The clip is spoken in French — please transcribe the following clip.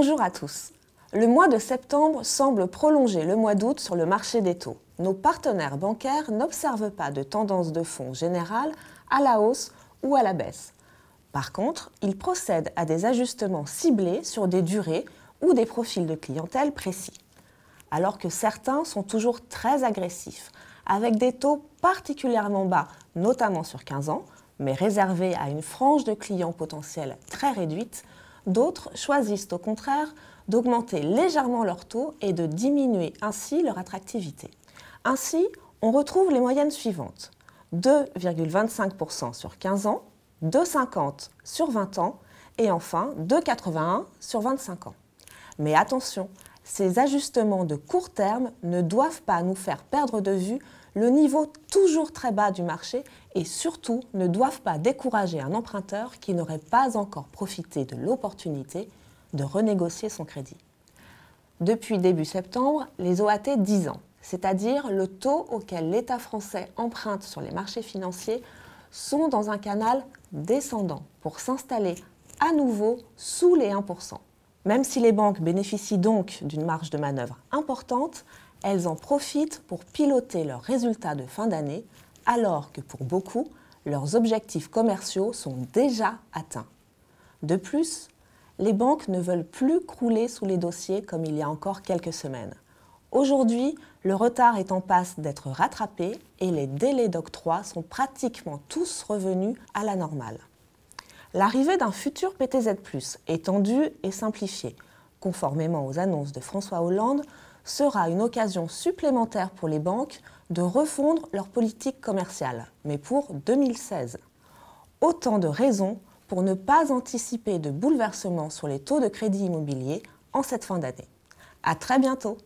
Bonjour à tous. Le mois de septembre semble prolonger le mois d'août sur le marché des taux. Nos partenaires bancaires n'observent pas de tendance de fond générale à la hausse ou à la baisse. Par contre, ils procèdent à des ajustements ciblés sur des durées ou des profils de clientèle précis. Alors que certains sont toujours très agressifs, avec des taux particulièrement bas, notamment sur 15 ans, mais réservés à une frange de clients potentiels très réduite, d'autres choisissent au contraire d'augmenter légèrement leur taux et de diminuer ainsi leur attractivité. Ainsi, on retrouve les moyennes suivantes: 2,25% sur 15 ans, 2,50 sur 20 ans et enfin 2,81 sur 25 ans. Mais attention, ces ajustements de court terme ne doivent pas nous faire perdre de vue le niveau toujours très bas du marché et surtout ne doivent pas décourager un emprunteur qui n'aurait pas encore profité de l'opportunité de renégocier son crédit. Depuis début septembre, les OAT 10 ans, c'est-à-dire le taux auquel l'État français emprunte sur les marchés financiers, sont dans un canal descendant pour s'installer à nouveau sous les 1%. Même si les banques bénéficient donc d'une marge de manœuvre importante, elles en profitent pour piloter leurs résultats de fin d'année, alors que pour beaucoup, leurs objectifs commerciaux sont déjà atteints. De plus, les banques ne veulent plus crouler sous les dossiers comme il y a encore quelques semaines. Aujourd'hui, le retard est en passe d'être rattrapé et les délais d'octroi sont pratiquement tous revenus à la normale. L'arrivée d'un futur PTZ+, étendu et simplifié, conformément aux annonces de François Hollande, sera une occasion supplémentaire pour les banques de refondre leur politique commerciale, mais pour 2016. Autant de raisons pour ne pas anticiper de bouleversements sur les taux de crédit immobilier en cette fin d'année. À très bientôt!